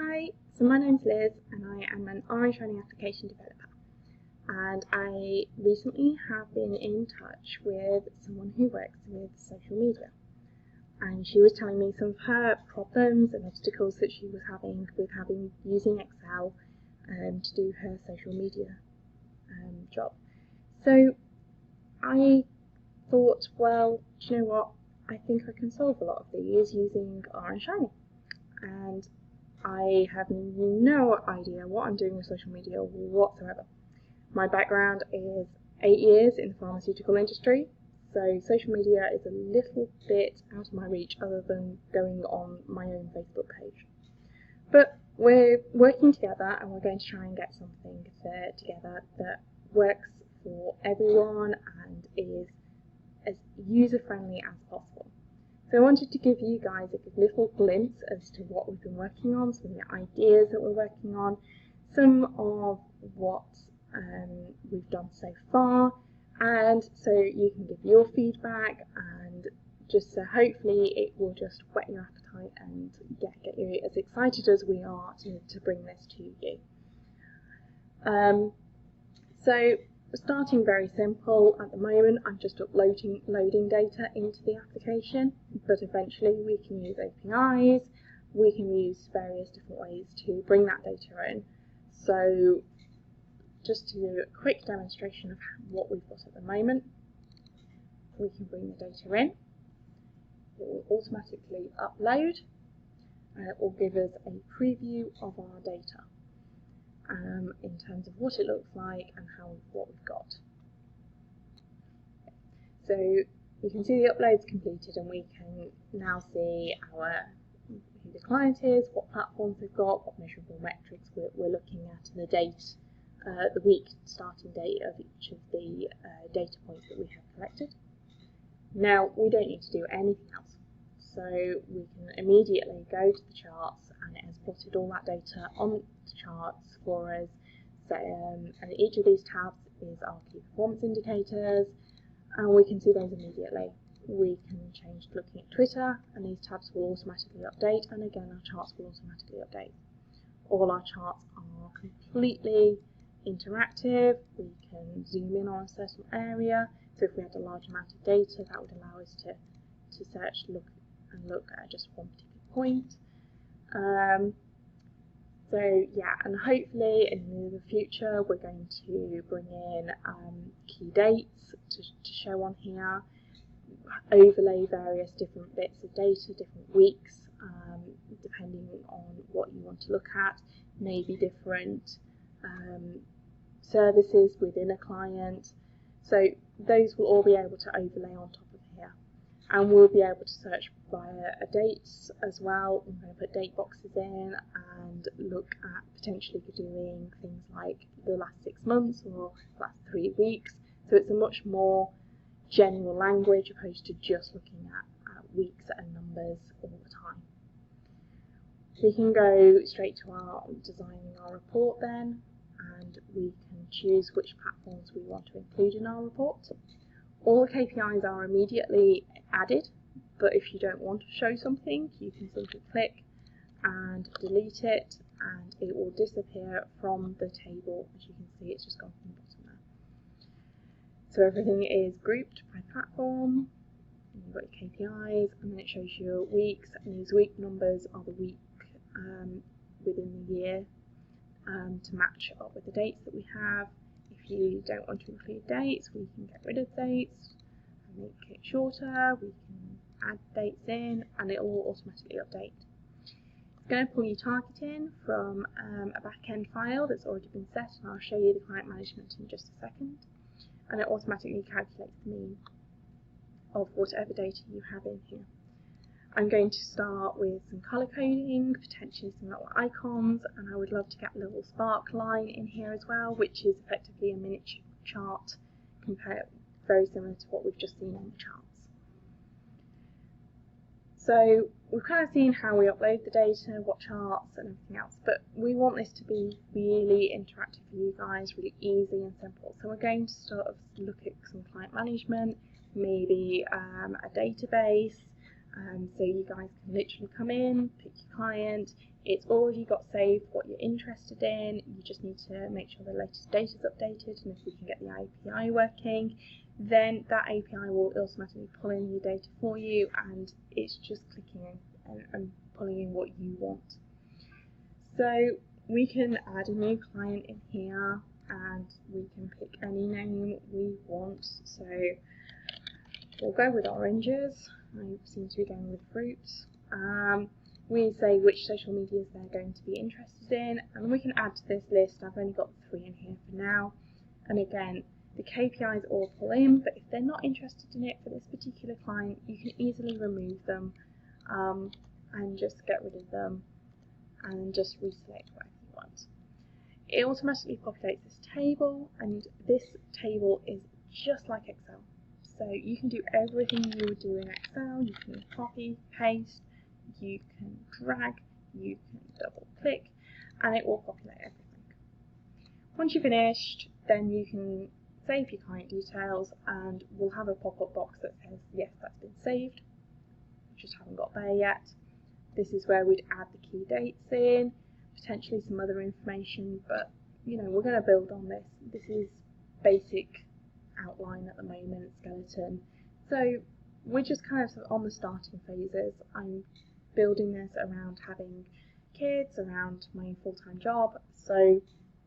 Hi, so my name's Liz and I am an online training application developer, and I recently have been in touch with someone who works with social media, and she was telling me some of her problems and obstacles that she was having with using Excel to do her social media job. So I thought, well, do you know what, I think I can solve a lot of these using R and Shiny. And I have no idea what I'm doing with social media whatsoever. My background is 8 years in the pharmaceutical industry, so social media is a little bit out of my reach other than going on my own Facebook page. But we're working together and we're going to try and get something together that works for everyone and is as user-friendly as possible. So I wanted to give you guys a little glimpse as to what we've been working on, some of the ideas that we're working on, some of what we've done so far, and so you can give your feedback, and just so hopefully it will just whet your appetite and get you as excited as we are to bring this to you. So we're starting very simple at the moment. I'm just loading data into the application, but eventually we can use APIs, we can use various different ways to bring that data in. So just to do a quick demonstration of what we've got at the moment, we can bring the data in, it will automatically upload, and it will give us a preview of our data. In terms of what it looks like and what we've got. So you can see the upload's completed, and we can now see who the client is, what platforms they've got, what measurable metrics we're looking at, and the date, the week starting date of each of the data points that we have collected. Now we don't need to do anything else, so we can immediately go to the charts, and it has plotted all that data on the charts for us. So, and each of these tabs is our key performance indicators, and we can see those immediately. We can change to looking at Twitter, and these tabs will automatically update, and again our charts will automatically update. All our charts are completely interactive. We can zoom in on a certain area, so if we had a large amount of data, that would allow us to search, look at just one particular point. So yeah, and hopefully in the future we're going to bring in key dates to show on here, overlay various different bits of data, different weeks, depending on what you want to look at, maybe different services within a client. So those will all be able to overlay on top of here. And we'll be able to search via dates as well. I'm going to put date boxes in and look at potentially doing things like the last 6 months or last 3 weeks. So it's a much more general language opposed to just looking at weeks and numbers all the time. We can go straight to our designing our report then, and we can choose which platforms we want to include in our report. All the KPIs are immediately added, but if you don't want to show something, you can simply click and delete it, and it will disappear from the table. As you can see, it's just gone from the bottom there. So everything is grouped by platform, and you've got your KPIs, and then it shows you weeks, and these week numbers are the week within the year to match up with the dates that we have. If you don't want to include dates, we can get rid of dates and make it shorter. We can add dates in, and it will automatically update. It's going to pull your targeting from a back-end file that's already been set, and I'll show you the client management in just a second. And it automatically calculates the mean of whatever data you have in here. I'm going to start with some colour coding, potentially some little icons, and I would love to get a little spark line in here as well, which is effectively a miniature chart, very similar to what we've just seen on the charts. So we've kind of seen how we upload the data, what charts and everything else, but we want this to be really interactive for you guys, really easy and simple. So we're going to sort of look at some client management, maybe a database. So you guys can literally come in, pick your client, It's already got saved what you're interested in. You just need to make sure the latest data is updated, and if we can get the API working, then that API will automatically pull in your data for you, and it's just clicking and pulling in what you want. So we can add a new client in here, and we can pick any name we want. So we'll go with oranges. I seem to be going with fruits. We say which social medias they're going to be interested in, and we can add to this list. I've only got 3 in here for now. And again, the KPIs all pull in, but if they're not interested in it for this particular client, you can easily remove them and just get rid of them and just reselect whatever you want. It automatically populates this table, and this table is just like Excel. So you can do everything you would do in Excel. You can copy, paste, you can drag, you can double click, and it will populate everything. Once you're finished, then you can save your client details, and we'll have a pop-up box that says yes, that's been saved. We just haven't got there yet. This is where we'd add the key dates in, potentially some other information, but you know, we're going to build on this. This is basic outline at the moment, skeleton. So we're just kind of on the starting phases. I'm building this around having kids, around my full-time job, so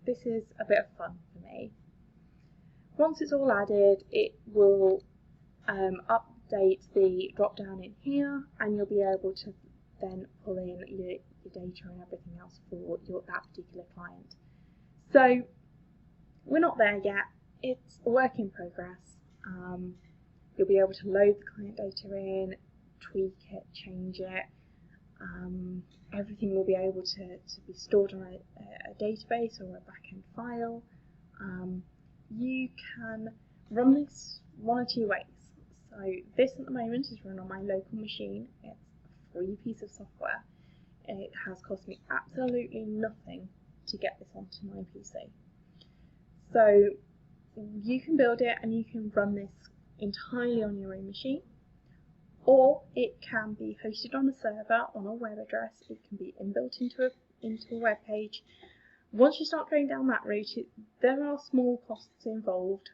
this is a bit of fun for me. Once it's all added, it will update the drop down in here, and you'll be able to then pull in your data and everything else for that particular client. So we're not there yet, it's a work in progress. You'll be able to load the client data in, tweak it, change it. Everything will be able to be stored on a database or a backend file. You can run this one or two ways. So this at the moment is run on my local machine. It's a free piece of software. It has cost me absolutely nothing to get this onto my PC. So you can build it and you can run this entirely on your own machine, or it can be hosted on a server on a web address. It can be inbuilt into a web page. Once you start going down that route, there are small costs involved,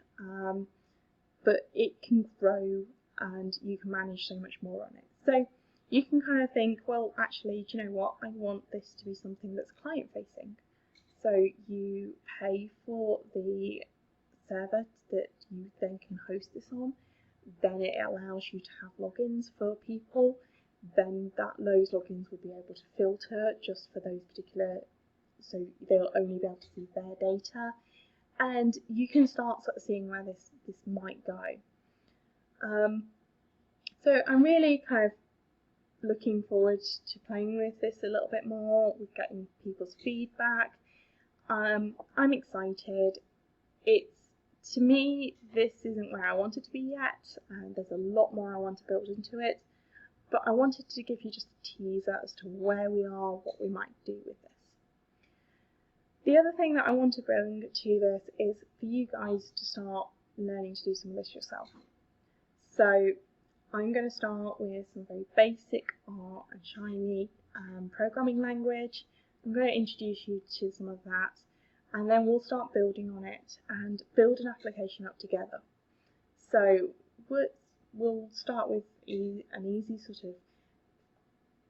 but it can grow and you can manage so much more on it. So you can kind of think, well, actually, do you know what? I want this to be something that's client facing. So you pay for the server that you then can host this on. Then it allows you to have logins for people. Then those logins will be able to filter just for those particular, so they'll only be able to see their data. And you can start sort of seeing where this might go. So I'm really kind of looking forward to playing with this a little bit more, with getting people's feedback. I'm excited. To me, this isn't where I want it to be yet, and there's a lot more I want to build into it, but I wanted to give you just a teaser as to where we are, what we might do with this. The other thing that I want to bring to this is for you guys to start learning to do some of this yourself. So I'm going to start with some very basic R and Shiny programming language. I'm going to introduce you to some of that, and then we'll start building on it and build an application up together. So we'll start with an easy sort of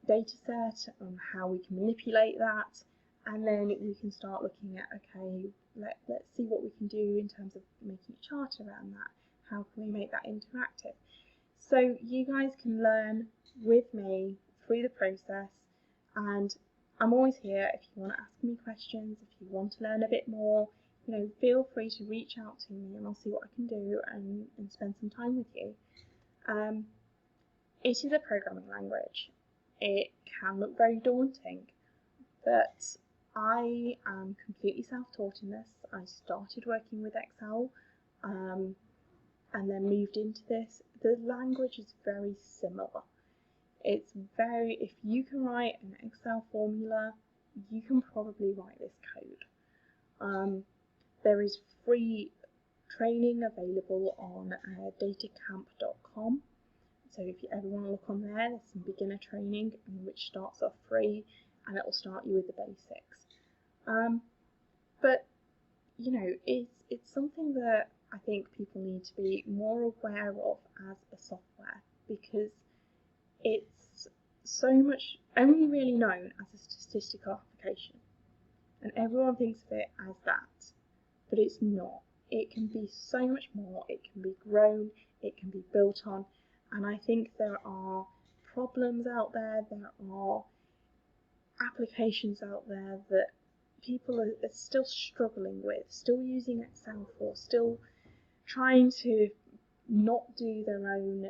data set on how we can manipulate that, and then we can start looking at, okay, let's see what we can do in terms of making a chart around that. How can we make that interactive? So you guys can learn with me through the process, and I'm always here if you want to ask me questions, if you want to learn a bit more, you know, feel free to reach out to me and I'll see what I can do and spend some time with you. It is a programming language. It can look very daunting, but I am completely self-taught in this. I started working with Excel and then moved into this. The language is very similar. It's if you can write an Excel formula, you can probably write this code. There is free training available on datacamp.com. So if you ever want to look on there, there's some beginner training which starts off free, and it will start you with the basics. But you know, it's something that I think people need to be more aware of as a software, because it's so much only really known as a statistical application, and everyone thinks of it as that, but it's not. It can be so much more. It can be grown, it can be built on, and I think there are problems out there, there are applications out there that people are still struggling with, still using Excel for, still trying to not do their own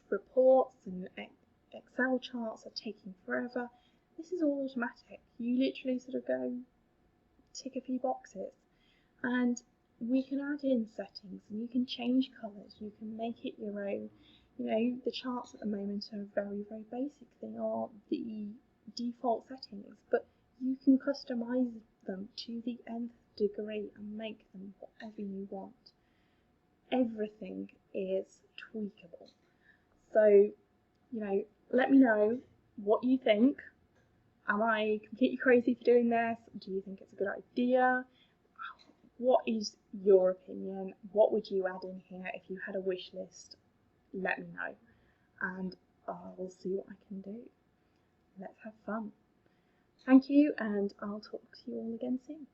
reports, and Excel charts are taking forever. This is all automatic. You literally sort of go tick a few boxes, and we can add in settings, and you can change colours, you can make it your own. You know, the charts at the moment are very, very basic. They are the default settings, but you can customize them to the nth degree and make them whatever you want. Everything is tweakable. So, you know, let me know what you think. Am I completely crazy for doing this? Do you think it's a good idea? What is your opinion? What would you add in here if you had a wish list? Let me know, and I'll see what I can do. Let's have fun. Thank you, and I'll talk to you all again soon.